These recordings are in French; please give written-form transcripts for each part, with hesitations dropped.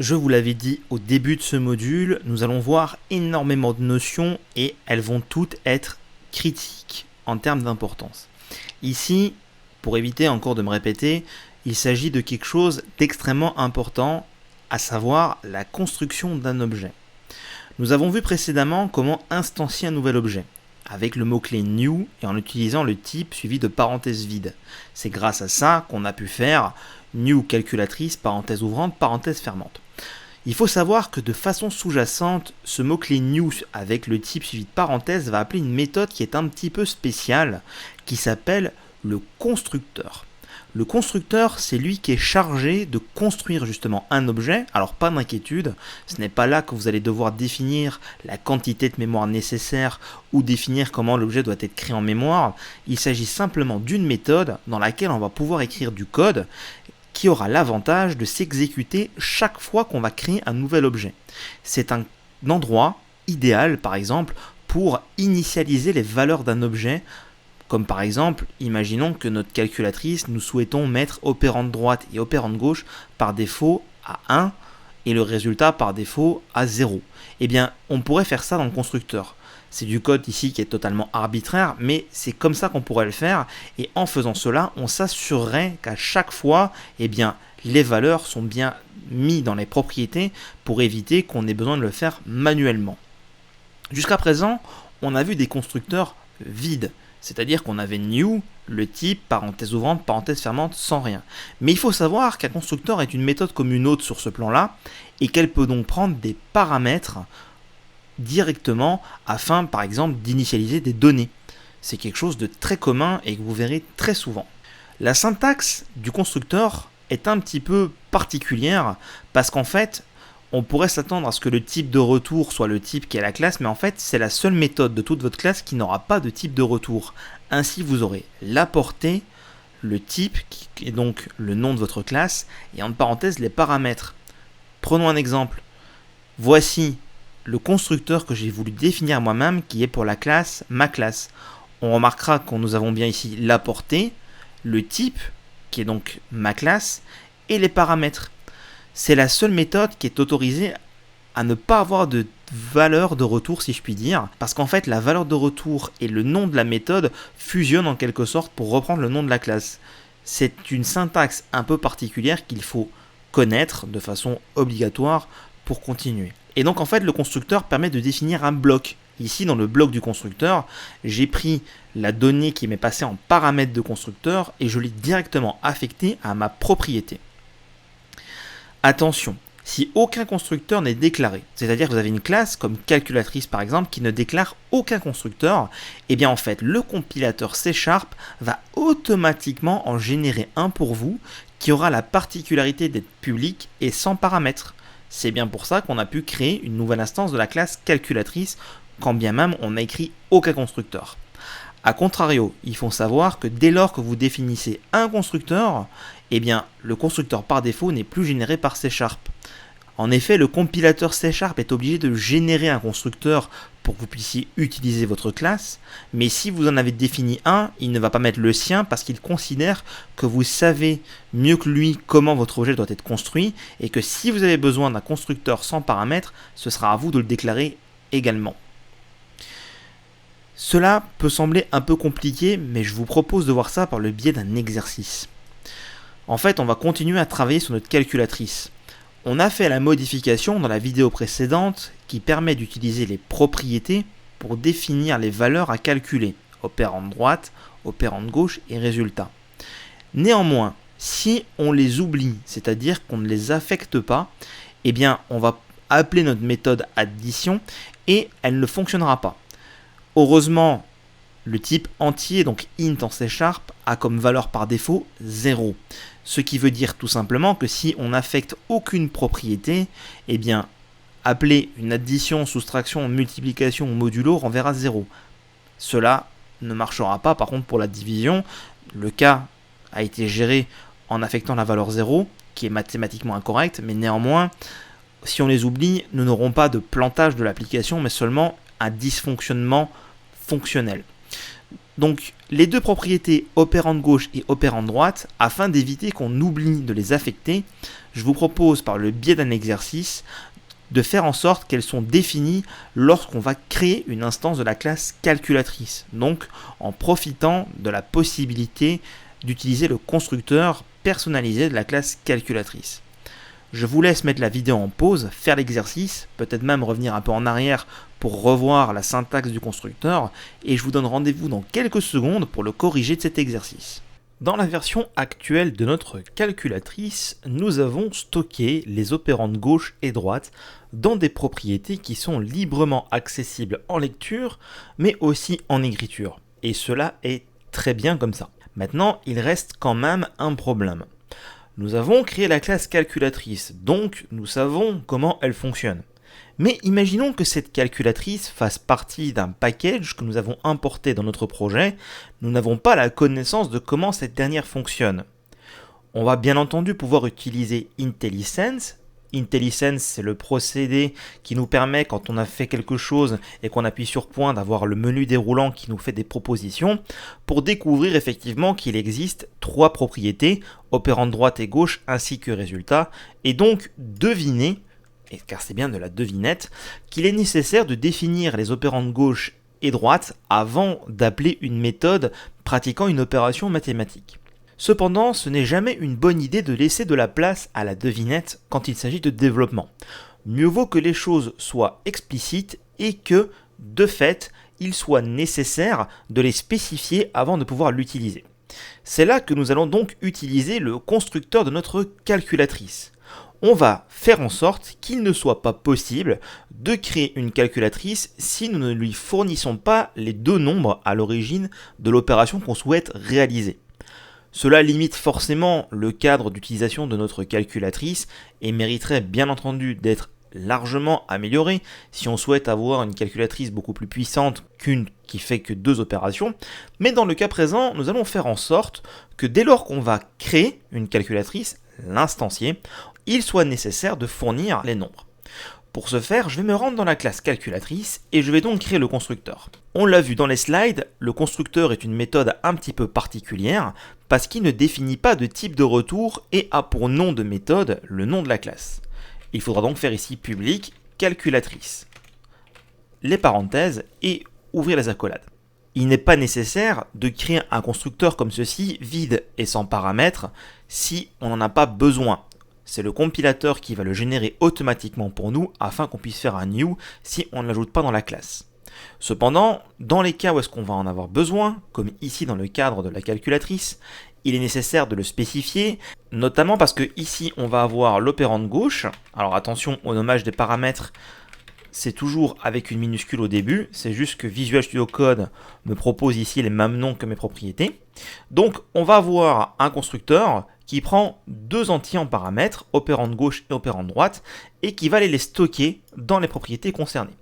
Je vous l'avais dit au début de ce module, nous allons voir énormément de notions et elles vont toutes être critiques en termes d'importance. Ici, pour éviter encore de me répéter, il s'agit de quelque chose d'extrêmement important, à savoir la construction d'un objet. Nous avons vu précédemment comment instancier un nouvel objet, avec le mot-clé new et en utilisant le type suivi de parenthèse vide. C'est grâce à ça qu'on a pu faire new calculatrice, parenthèse ouvrante, parenthèse fermante. Il faut savoir que de façon sous-jacente, ce mot-clé new avec le type suivi de parenthèse va appeler une méthode qui est un petit peu spéciale, qui s'appelle le constructeur. Le constructeur, c'est lui qui est chargé de construire justement un objet. Alors pas d'inquiétude, ce n'est pas là que vous allez devoir définir la quantité de mémoire nécessaire ou définir comment l'objet doit être créé en mémoire. Il s'agit simplement d'une méthode dans laquelle on va pouvoir écrire du code qui aura l'avantage de s'exécuter chaque fois qu'on va créer un nouvel objet. C'est un endroit idéal, par exemple, pour initialiser les valeurs d'un objet. Comme par exemple, imaginons que notre calculatrice, nous souhaitons mettre opérande droite et opérande gauche par défaut à 1 et le résultat par défaut à 0. Eh bien, on pourrait faire ça dans le constructeur. C'est du code ici qui est totalement arbitraire, mais c'est comme ça qu'on pourrait le faire. Et en faisant cela, on s'assurerait qu'à chaque fois, eh bien, les valeurs sont bien mises dans les propriétés pour éviter qu'on ait besoin de le faire manuellement. Jusqu'à présent, on a vu des constructeurs vides. C'est-à-dire qu'on avait new, le type, parenthèse ouvrante, parenthèse fermante, sans rien. Mais il faut savoir qu'un constructeur est une méthode comme une autre sur ce plan-là, et qu'elle peut donc prendre des paramètres directement afin, par exemple, d'initialiser des données. C'est quelque chose de très commun et que vous verrez très souvent. La syntaxe du constructeur est un petit peu particulière, parce qu'en fait, on pourrait s'attendre à ce que le type de retour soit le type qui est la classe, mais en fait, c'est la seule méthode de toute votre classe qui n'aura pas de type de retour. Ainsi, vous aurez la portée, le type, qui est donc le nom de votre classe, et en parenthèse, les paramètres. Prenons un exemple. Voici le constructeur que j'ai voulu définir moi-même, qui est pour la classe ma classe. On remarquera que nous avons bien ici la portée, le type, qui est donc ma classe, et les paramètres. C'est la seule méthode qui est autorisée à ne pas avoir de valeur de retour, si je puis dire, parce qu'en fait la valeur de retour et le nom de la méthode fusionnent en quelque sorte pour reprendre le nom de la classe. C'est une syntaxe un peu particulière qu'il faut connaître de façon obligatoire pour continuer. Et donc en fait le constructeur permet de définir un bloc. Ici dans le bloc du constructeur, j'ai pris la donnée qui m'est passée en paramètre de constructeur et je l'ai directement affectée à ma propriété. Attention, si aucun constructeur n'est déclaré, c'est-à-dire que vous avez une classe comme calculatrice par exemple qui ne déclare aucun constructeur, eh bien en fait le compilateur C# va automatiquement en générer un pour vous qui aura la particularité d'être public et sans paramètres. C'est bien pour ça qu'on a pu créer une nouvelle instance de la classe calculatrice quand bien même on n'a écrit aucun constructeur. A contrario, il faut savoir que dès lors que vous définissez un constructeur, eh bien, le constructeur par défaut n'est plus généré par C#. En effet, le compilateur C# est obligé de générer un constructeur pour que vous puissiez utiliser votre classe, mais si vous en avez défini un, il ne va pas mettre le sien parce qu'il considère que vous savez mieux que lui comment votre objet doit être construit et que si vous avez besoin d'un constructeur sans paramètres, ce sera à vous de le déclarer également. Cela peut sembler un peu compliqué, mais je vous propose de voir ça par le biais d'un exercice. En fait, on va continuer à travailler sur notre calculatrice. On a fait la modification dans la vidéo précédente qui permet d'utiliser les propriétés pour définir les valeurs à calculer, opérande droite, opérande gauche et résultat. Néanmoins, si on les oublie, c'est-à-dire qu'on ne les affecte pas, eh bien on va appeler notre méthode addition et elle ne fonctionnera pas. Heureusement, le type entier, donc int en C#, a comme valeur par défaut 0. Ce qui veut dire tout simplement que si on n'affecte aucune propriété, eh bien, appeler une addition, soustraction, multiplication ou modulo renverra 0. Cela ne marchera pas par contre pour la division. Le cas a été géré en affectant la valeur 0, qui est mathématiquement incorrecte, mais néanmoins, si on les oublie, nous n'aurons pas de plantage de l'application, mais seulement un dysfonctionnement fonctionnel. Donc les deux propriétés opérante gauche et opérante droite, afin d'éviter qu'on oublie de les affecter, je vous propose par le biais d'un exercice de faire en sorte qu'elles sont définies lorsqu'on va créer une instance de la classe calculatrice, donc en profitant de la possibilité d'utiliser le constructeur personnalisé de la classe calculatrice. Je vous laisse mettre la vidéo en pause, faire l'exercice, peut-être même revenir un peu en arrière pour revoir la syntaxe du constructeur, et je vous donne rendez-vous dans quelques secondes pour le corriger de cet exercice. Dans la version actuelle de notre calculatrice, nous avons stocké les opérandes gauche et droite dans des propriétés qui sont librement accessibles en lecture, mais aussi en écriture. Et cela est très bien comme ça. Maintenant, il reste quand même un problème. Nous avons créé la classe calculatrice, donc nous savons comment elle fonctionne. Mais imaginons que cette calculatrice fasse partie d'un package que nous avons importé dans notre projet. Nous n'avons pas la connaissance de comment cette dernière fonctionne. On va bien entendu pouvoir utiliser IntelliSense. IntelliSense, c'est le procédé qui nous permet, quand on a fait quelque chose et qu'on appuie sur point, d'avoir le menu déroulant qui nous fait des propositions, pour découvrir effectivement qu'il existe trois propriétés, opérante droite et gauche, ainsi que résultat, et donc deviner, car c'est bien de la devinette, qu'il est nécessaire de définir les opérandes gauche et droite avant d'appeler une méthode pratiquant une opération mathématique. Cependant, ce n'est jamais une bonne idée de laisser de la place à la devinette quand il s'agit de développement. Mieux vaut que les choses soient explicites et que, de fait, il soit nécessaire de les spécifier avant de pouvoir l'utiliser. C'est là que nous allons donc utiliser le constructeur de notre calculatrice. On va faire en sorte qu'il ne soit pas possible de créer une calculatrice si nous ne lui fournissons pas les deux nombres à l'origine de l'opération qu'on souhaite réaliser. Cela limite forcément le cadre d'utilisation de notre calculatrice et mériterait bien entendu d'être largement amélioré si on souhaite avoir une calculatrice beaucoup plus puissante qu'une qui fait que deux opérations. Mais dans le cas présent, nous allons faire en sorte que dès lors qu'on va créer une calculatrice, l'instancier, il soit nécessaire de fournir les nombres. Pour ce faire, je vais me rendre dans la classe calculatrice et je vais donc créer le constructeur. On l'a vu dans les slides, le constructeur est une méthode un petit peu particulière parce qu'il ne définit pas de type de retour et a pour nom de méthode le nom de la classe. Il faudra donc faire ici public calculatrice, les parenthèses et ouvrir les accolades. Il n'est pas nécessaire de créer un constructeur comme ceci, vide et sans paramètres, si on n'en a pas besoin. C'est le compilateur qui va le générer automatiquement pour nous afin qu'on puisse faire un new si on ne l'ajoute pas dans la classe. Cependant, dans les cas où est-ce qu'on va en avoir besoin, comme ici dans le cadre de la calculatrice, il est nécessaire de le spécifier, notamment parce que ici on va avoir l'opérande gauche. Alors attention au nommage des paramètres, c'est toujours avec une minuscule au début, c'est juste que Visual Studio Code me propose ici les mêmes noms que mes propriétés. Donc on va avoir un constructeur qui prend deux entiers en paramètres, opérande gauche et opérande droite, et qui va aller les stocker dans les propriétés concernées.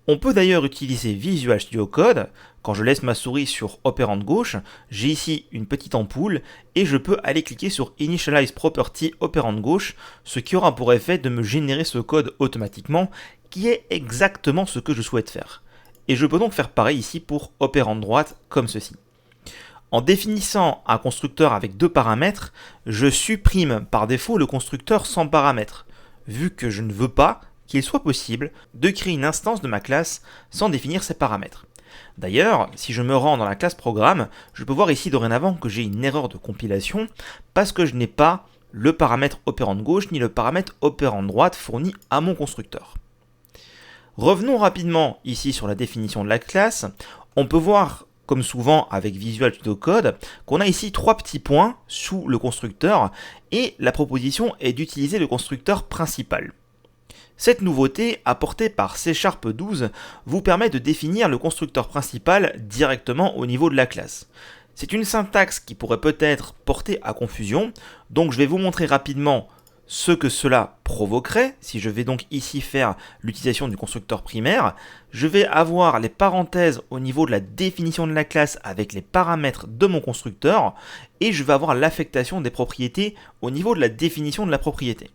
On peut d'ailleurs utiliser Visual Studio Code. Quand je laisse ma souris sur opérande gauche, j'ai ici une petite ampoule et je peux aller cliquer sur Initialize Property opérande gauche, ce qui aura pour effet de me générer ce code automatiquement, qui est exactement ce que je souhaite faire. Et je peux donc faire pareil ici pour opérande droite comme ceci. En définissant un constructeur avec deux paramètres, je supprime par défaut le constructeur sans paramètres, vu que je ne veux pas qu'il soit possible de créer une instance de ma classe sans définir ses paramètres. D'ailleurs, si je me rends dans la classe programme, je peux voir ici dorénavant que j'ai une erreur de compilation parce que je n'ai pas le paramètre opérande gauche ni le paramètre opérande droite fourni à mon constructeur. Revenons rapidement ici sur la définition de la classe. On peut voir, comme souvent avec Visual Studio Code, qu'on a ici trois petits points sous le constructeur et la proposition est d'utiliser le constructeur principal. Cette nouveauté, apportée par C# 12, vous permet de définir le constructeur principal directement au niveau de la classe. C'est une syntaxe qui pourrait peut-être porter à confusion, donc je vais vous montrer rapidement ce que cela provoquerait. Si je vais donc ici faire l'utilisation du constructeur primaire, je vais avoir les parenthèses au niveau de la définition de la classe avec les paramètres de mon constructeur, et je vais avoir l'affectation des propriétés au niveau de la définition de la propriété.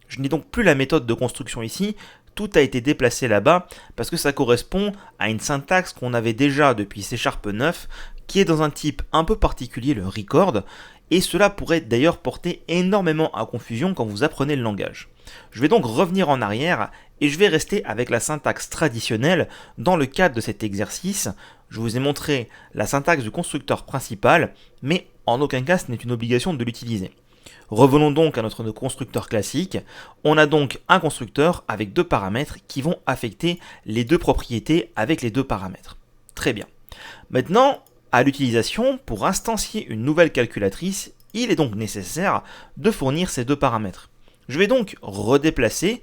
Je n'ai donc plus la méthode de construction ici, tout a été déplacé là-bas parce que ça correspond à une syntaxe qu'on avait déjà depuis C# 9 qui est dans un type un peu particulier, le record, et cela pourrait d'ailleurs porter énormément à confusion quand vous apprenez le langage. Je vais donc revenir en arrière et je vais rester avec la syntaxe traditionnelle dans le cadre de cet exercice. Je vous ai montré la syntaxe du constructeur principal, mais en aucun cas ce n'est une obligation de l'utiliser. Revenons donc à notre constructeur classique. On a donc un constructeur avec deux paramètres qui vont affecter les deux propriétés avec les deux paramètres. Très bien. Maintenant, à l'utilisation, pour instancier une nouvelle calculatrice, il est donc nécessaire de fournir ces deux paramètres. Je vais donc redéplacer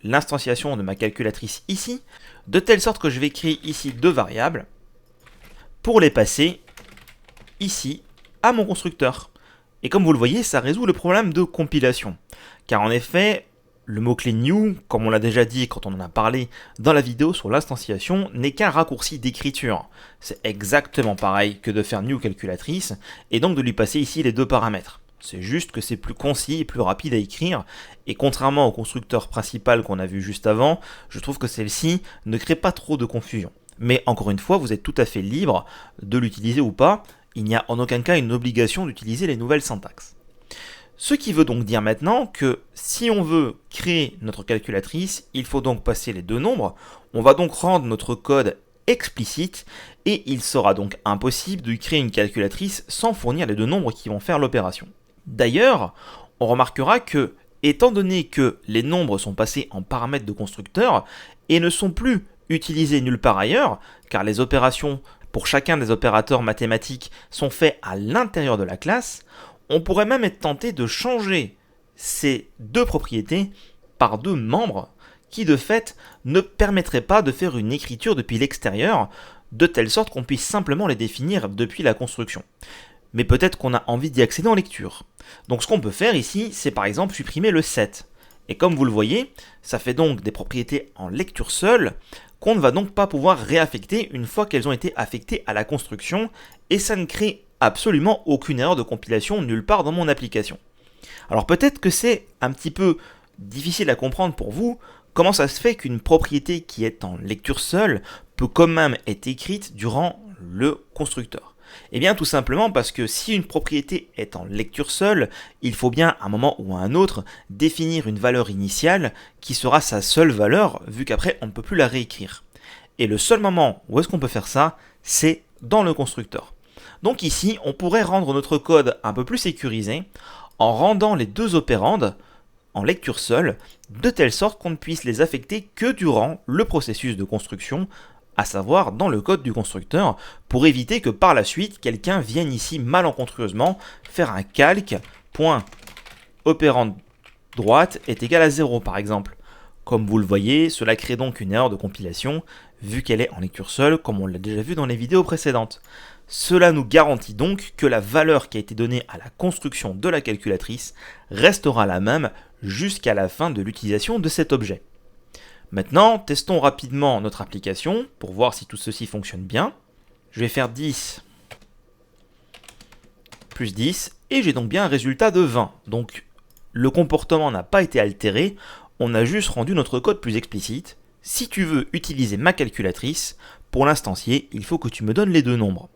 l'instanciation de ma calculatrice ici, de telle sorte que je vais créer ici deux variables pour les passer ici à mon constructeur. Et comme vous le voyez, ça résout le problème de compilation. Car en effet, le mot-clé new, comme on l'a déjà dit quand on en a parlé dans la vidéo sur l'instanciation, n'est qu'un raccourci d'écriture. C'est exactement pareil que de faire new calculatrice, et donc de lui passer ici les deux paramètres. C'est juste que c'est plus concis et plus rapide à écrire, et contrairement au constructeur principal qu'on a vu juste avant, je trouve que celle-ci ne crée pas trop de confusion. Mais encore une fois, vous êtes tout à fait libre de l'utiliser ou pas, il n'y a en aucun cas une obligation d'utiliser les nouvelles syntaxes. Ce qui veut donc dire maintenant que si on veut créer notre calculatrice, il faut donc passer les deux nombres, on va donc rendre notre code explicite et il sera donc impossible de créer une calculatrice sans fournir les deux nombres qui vont faire l'opération. D'ailleurs, on remarquera que, étant donné que les nombres sont passés en paramètres de constructeur et ne sont plus utilisés nulle part ailleurs, car les opérations pour chacun des opérateurs mathématiques sont faits à l'intérieur de la classe, on pourrait même être tenté de changer ces deux propriétés par deux membres qui de fait ne permettraient pas de faire une écriture depuis l'extérieur, de telle sorte qu'on puisse simplement les définir depuis la construction. Mais peut-être qu'on a envie d'y accéder en lecture. Donc ce qu'on peut faire ici, c'est par exemple supprimer le set. Et comme vous le voyez, ça fait donc des propriétés en lecture seule qu'on ne va donc pas pouvoir réaffecter une fois qu'elles ont été affectées à la construction, et ça ne crée absolument aucune erreur de compilation nulle part dans mon application. Alors peut-être que c'est un petit peu difficile à comprendre pour vous, comment ça se fait qu'une propriété qui est en lecture seule peut quand même être écrite durant le constructeur. Eh bien tout simplement parce que si une propriété est en lecture seule, il faut bien à un moment ou à un autre définir une valeur initiale qui sera sa seule valeur vu qu'après on ne peut plus la réécrire. Et le seul moment où est-ce qu'on peut faire ça, c'est dans le constructeur. Donc ici, on pourrait rendre notre code un peu plus sécurisé en rendant les deux opérandes en lecture seule, de telle sorte qu'on ne puisse les affecter que durant le processus de construction, à savoir dans le code du constructeur, pour éviter que par la suite, quelqu'un vienne ici malencontreusement faire un calque, point opérande droite est égal à 0 par exemple. Comme vous le voyez, cela crée donc une erreur de compilation, vu qu'elle est en lecture seule, comme on l'a déjà vu dans les vidéos précédentes. Cela nous garantit donc que la valeur qui a été donnée à la construction de la calculatrice restera la même jusqu'à la fin de l'utilisation de cet objet. Maintenant, testons rapidement notre application pour voir si tout ceci fonctionne bien. Je vais faire 10 plus 10 et j'ai donc bien un résultat de 20. Donc le comportement n'a pas été altéré, on a juste rendu notre code plus explicite. Si tu veux utiliser ma calculatrice, pour l'instancier, il faut que tu me donnes les deux nombres.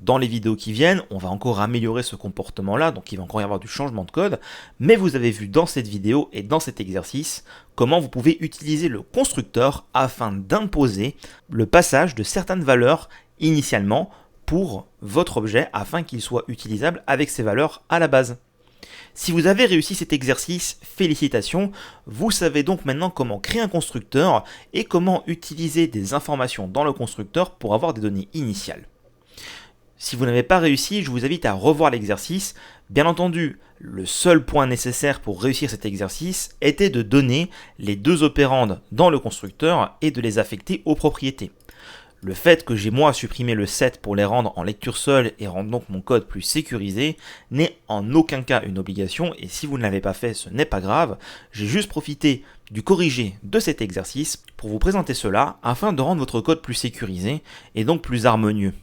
Dans les vidéos qui viennent, on va encore améliorer ce comportement-là, donc il va encore y avoir du changement de code, mais vous avez vu dans cette vidéo et dans cet exercice comment vous pouvez utiliser le constructeur afin d'imposer le passage de certaines valeurs initialement pour votre objet afin qu'il soit utilisable avec ces valeurs à la base. Si vous avez réussi cet exercice, félicitations, vous savez donc maintenant comment créer un constructeur et comment utiliser des informations dans le constructeur pour avoir des données initiales. Si vous n'avez pas réussi, je vous invite à revoir l'exercice. Bien entendu, le seul point nécessaire pour réussir cet exercice était de donner les deux opérandes dans le constructeur et de les affecter aux propriétés. Le fait que j'ai moi supprimé le set pour les rendre en lecture seule et rendre donc mon code plus sécurisé n'est en aucun cas une obligation et si vous ne l'avez pas fait, ce n'est pas grave. J'ai juste profité du corrigé de cet exercice pour vous présenter cela afin de rendre votre code plus sécurisé et donc plus harmonieux.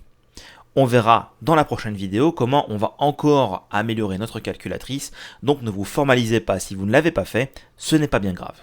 On verra dans la prochaine vidéo comment on va encore améliorer notre calculatrice, donc ne vous formalisez pas si vous ne l'avez pas fait, ce n'est pas bien grave.